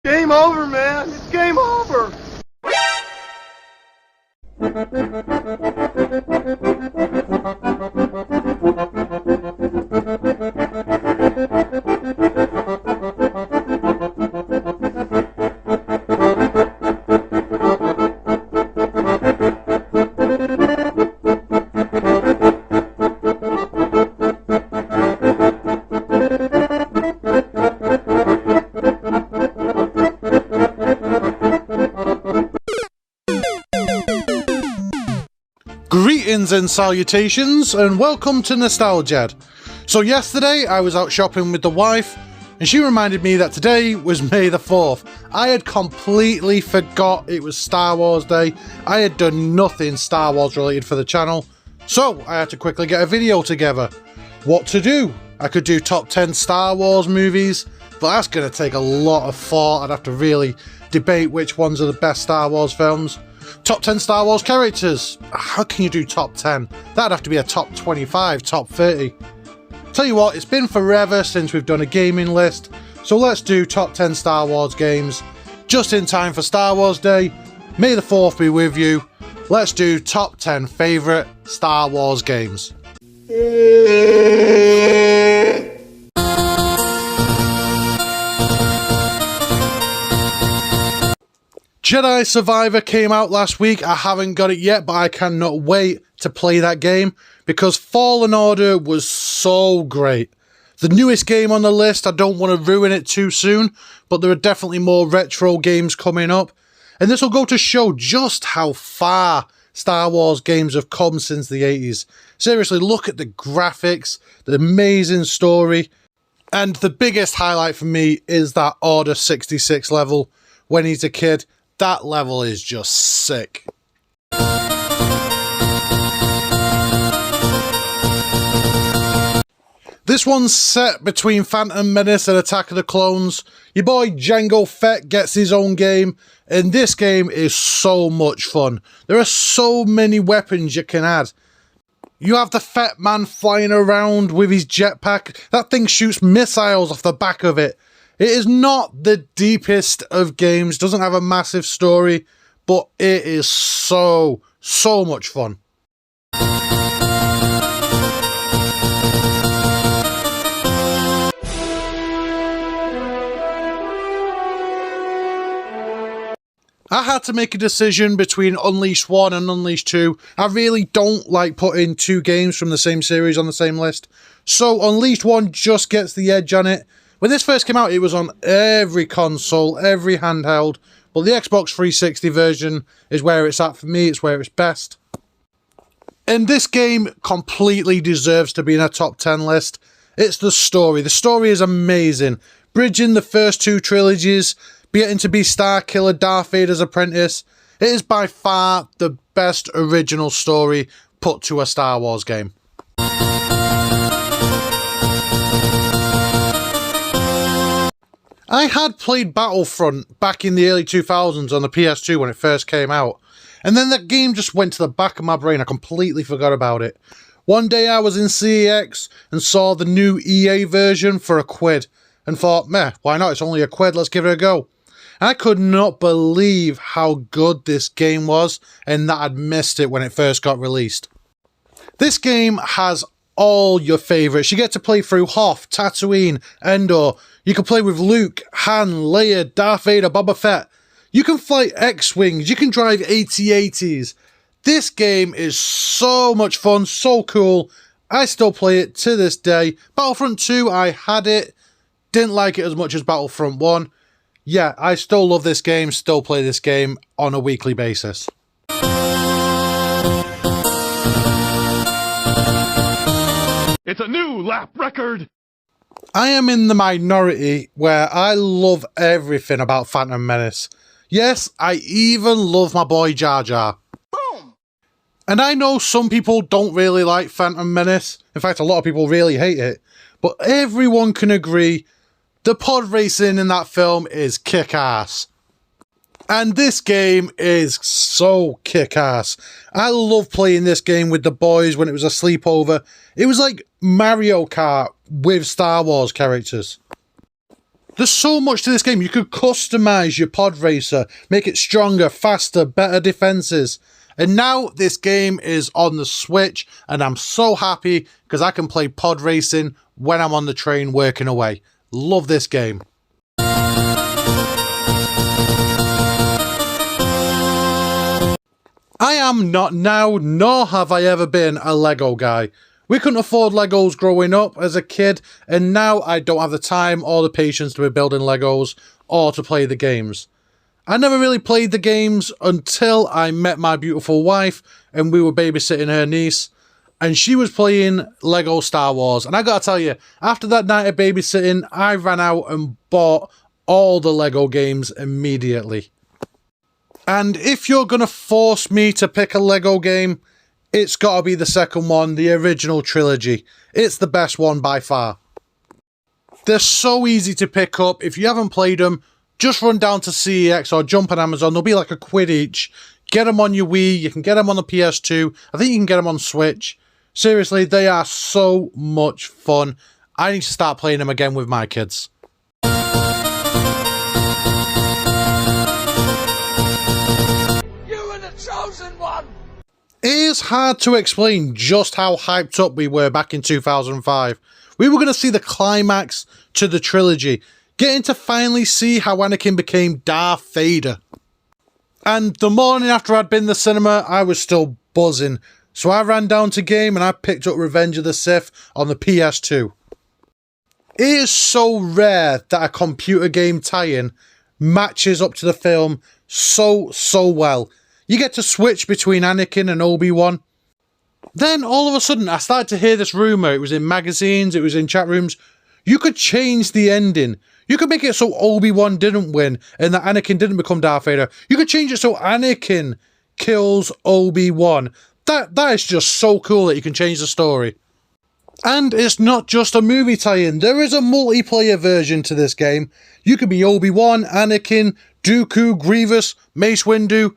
Game over, man. It's game over. Greetings and salutations, and welcome to Nostal-Ged. So yesterday I was out shopping with the wife, and she reminded me that today was May the 4th. I had completely forgot it was Star Wars Day. I had done nothing Star Wars related for the channel, so I had to quickly get a video together. What to do? I could do top 10 Star Wars movies, but that's going to take a lot of thought. I'd have to really debate which ones are the best Star Wars films. Top 10 Star Wars characters. How can you do top 10? That'd have to be a top 25, top 30. Tell you what, it's been forever since we've done a gaming list, so let's do top 10 Star Wars games. Just in time for Star Wars Day. May the 4th be with you. Let's do top 10 favourite Star Wars games. Jedi Survivor came out last week. I haven't got it yet, but I cannot wait to play that game because Fallen Order was so great. The newest game on the list, I don't want to ruin it too soon, but there are definitely more retro games coming up. And this will go to show just how far Star Wars games have come since the 80s. Seriously, look at the graphics, the amazing story. And the biggest highlight for me is that Order 66 level when he's a kid. That level is just sick. This one's set between Phantom Menace and Attack of the Clones. Your boy Jango Fett gets his own game, and this game is so much fun. There are so many weapons you can add. You have the Fett Man flying around with his jetpack. That thing shoots missiles off the back of it. It is not the deepest of games, doesn't have a massive story, but it is so much fun. I had to make a decision between Unleashed 1 and Unleashed 2. I really don't like putting two games from the same series on the same list, so Unleashed 1 just gets the edge on it. When this first came out, it was on every console, every handheld, but the Xbox 360 version is where it's at for me, it's where it's best. And this game completely deserves to be in a top 10 list. It's the story. The story is amazing. Bridging the first two trilogies, getting to be Starkiller Darth Vader's apprentice. It is by far the best original story put to a Star Wars game. I had played Battlefront back in the early 2000s on the PS2 when it first came out, and then that game just went to the back of my brain. I completely forgot about it. One day I was in CEX and saw the new EA version for £1 and thought, meh, why not? It's only £1, let's give it a go. I could not believe how good this game was and that I'd missed it when it first got released. This game has all your favourites. You get to play through Hoth, Tatooine, Endor. You can play with Luke, Han, Leia, Darth Vader, Boba Fett. You can fly X-Wings. You can drive AT-ATs. This game is so much fun, so cool. I still play it to this day. Battlefront 2, I had it. Didn't like it as much as Battlefront 1. Yeah, I still love this game, still play this game on a weekly basis. It's a new lap record. I am in the minority where I love everything about Phantom Menace. Yes, I even love my boy Jar Jar. Boom. And I know some people don't really like Phantom Menace. In fact, a lot of people really hate it. But everyone can agree the pod racing in that film is kick-ass. And this game is so kick-ass. I love playing this game with the boys when it was a sleepover. It was like Mario Kart with Star Wars characters. There's so much to this game. You could customize your pod racer, make it stronger, faster, better defenses. And now this game is on the Switch, and I'm so happy because I can play pod racing when I'm on the train working away. Love this game. I am not now, nor have I ever been, a Lego guy. We couldn't afford Legos growing up as a kid, and now I don't have the time or the patience to be building Legos or to play the games. I never really played the games until I met my beautiful wife and we were babysitting her niece, and she was playing Lego Star Wars. And I gotta tell you, after that night of babysitting, I ran out and bought all the Lego games immediately. And if you're gonna force me to pick a Lego game, it's gotta be the second one, the original trilogy. It's the best one by far. They're so easy to pick up. If you haven't played them, just run down to CEX or jump on Amazon. They'll be like £1 each. Get them on your Wii. You can get them on the PS2. I think you can get them on Switch. Seriously, they are so much fun. I need to start playing them again with my kids. It is hard to explain just how hyped up we were back in 2005. We were going to see the climax to the trilogy, getting to finally see how Anakin became Darth Vader. And the morning after I'd been to the cinema, I was still buzzing. So I ran down to game and I picked up Revenge of the Sith on the PS2. It is so rare that a computer game tie-in matches up to the film so well. You get to switch between Anakin and Obi-Wan. Then all of a sudden I started to hear this rumour. It was in magazines, it was in chat rooms. You could change the ending. You could make it so Obi-Wan didn't win and that Anakin didn't become Darth Vader. You could change it so Anakin kills Obi-Wan. That is just so cool that you can change the story. And it's not just a movie tie-in. There is a multiplayer version to this game. You could be Obi-Wan, Anakin, Dooku, Grievous, Mace Windu.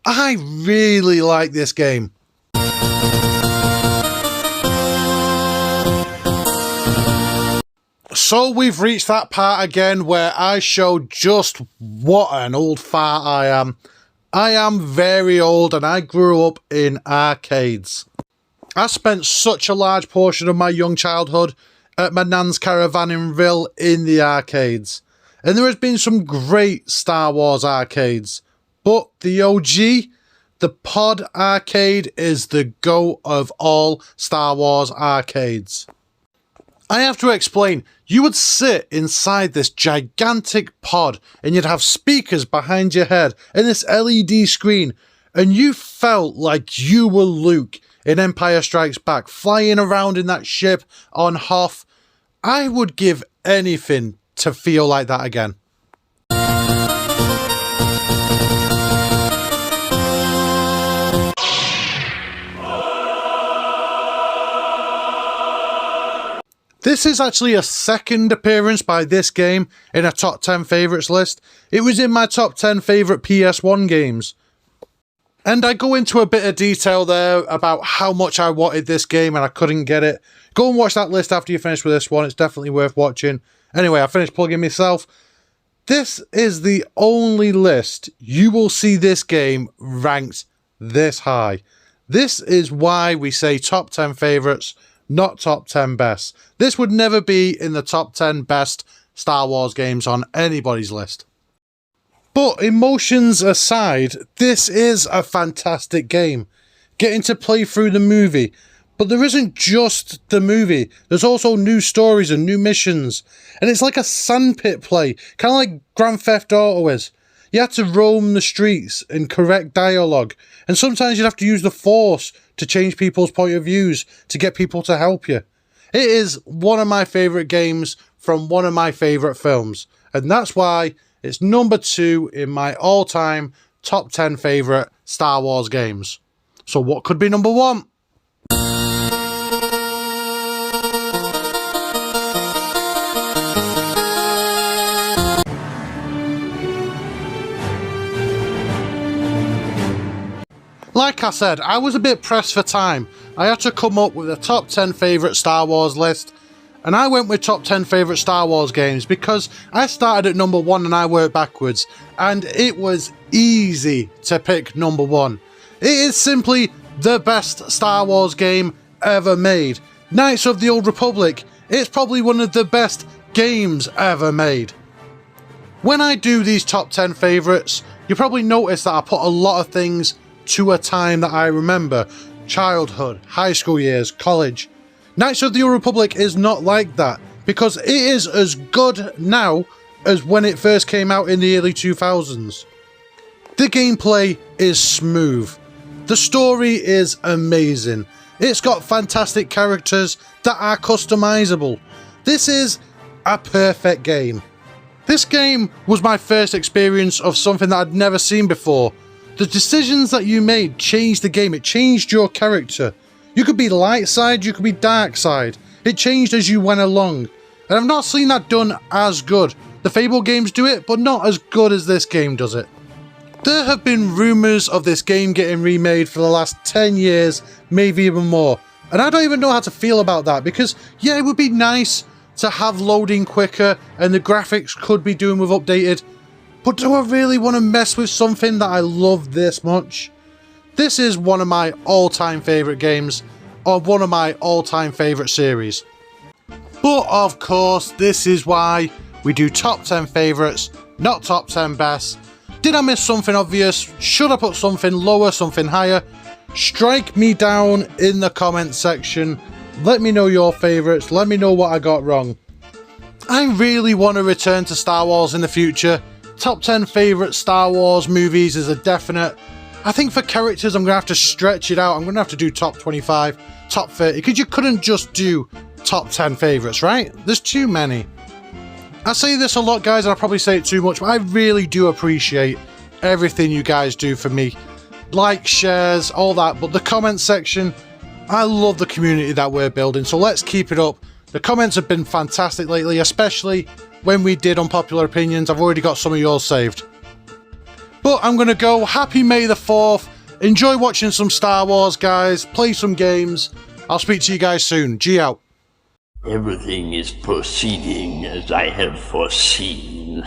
I really like this game. So we've reached that part again where I show just what an old fart I am. I am very old and I grew up in arcades. I spent such a large portion of my young childhood at my nan's caravan in Rill in the arcades. And there has been some great Star Wars arcades. But the OG, the Pod arcade, is the GOAT of all Star Wars arcades. I have to explain, you would sit inside this gigantic pod and you'd have speakers behind your head and this LED screen, and you felt like you were Luke in Empire Strikes Back, flying around in that ship on Hoth. I would give anything to feel like that again. This is actually a second appearance by this game in a top 10 favourites list. It was in my top 10 favourite PS1 games. And I go into a bit of detail there about how much I wanted this game and I couldn't get it. Go and watch that list after you finish with this one. It's definitely worth watching. Anyway, I finished plugging myself. This is the only list you will see this game ranked this high. This is why we say top 10 favourites, not top 10 best. This would never be in the top 10 best Star Wars games on anybody's list. But emotions aside, this is a fantastic game. Getting to play through the movie. But there isn't just the movie. There's also new stories and new missions. And it's like a sandpit play. Kind of like Grand Theft Auto is. You have to roam the streets and correct dialogue. And sometimes you'd have to use the Force to change people's point of views, to get people to help you. It is one of my favourite games from one of my favourite films. And that's why it's number 2 in my all-time top 10 favourite Star Wars games. So what could be number 1? Like I said, I was a bit pressed for time. I had to come up with a top 10 favourite Star Wars list, and I went with top 10 favourite Star Wars games because I started at number 1 and I worked backwards, and it was easy to pick number 1. It is simply the best Star Wars game ever made. Knights of the Old Republic, it's probably one of the best games ever made. When I do these top 10 favourites, you probably notice that I put a lot of things to a time that I remember. Childhood, high school years, college. Knights of the Old Republic is not like that, because it is as good now as when it first came out in the early 2000s. The gameplay is smooth. The story is amazing. It's got fantastic characters that are customizable. This is a perfect game. This game was my first experience of something that I'd never seen before. The decisions that you made changed the game. It changed your character. You could be light side, you could be dark side. It changed as you went along. And I've not seen that done as good. The Fable games do it, but not as good as this game does it. There have been rumours of this game getting remade for the last 10 years, maybe even more. And I don't even know how to feel about that, because yeah, it would be nice to have loading quicker and the graphics could be doing with updated. But do I really want to mess with something that I love this much? This is one of my all-time favourite games, or one of my all-time favourite series. But of course, this is why we do top 10 favourites, not top 10 best. Did I miss something obvious? Should I put something lower, something higher? Strike me down in the comment section. Let me know your favourites. Let me know what I got wrong. I really want to return to Star Wars in the future. Top 10 favourite Star Wars movies is a definite. I think for characters I'm going to have to stretch it out. I'm going to have to do top 25, top 30, because you couldn't just do top 10 favourites, right? There's too many. I say this a lot, guys, and I probably say it too much, but I really do appreciate everything you guys do for me. Like, shares, all that, but the comment section, I love the community that we're building, so let's keep it up. The comments have been fantastic lately, especially when we did Unpopular Opinions. I've already got some of yours saved. But I'm going to go. Happy May the 4th. Enjoy watching some Star Wars, guys. Play some games. I'll speak to you guys soon. G out. Everything is proceeding as I have foreseen.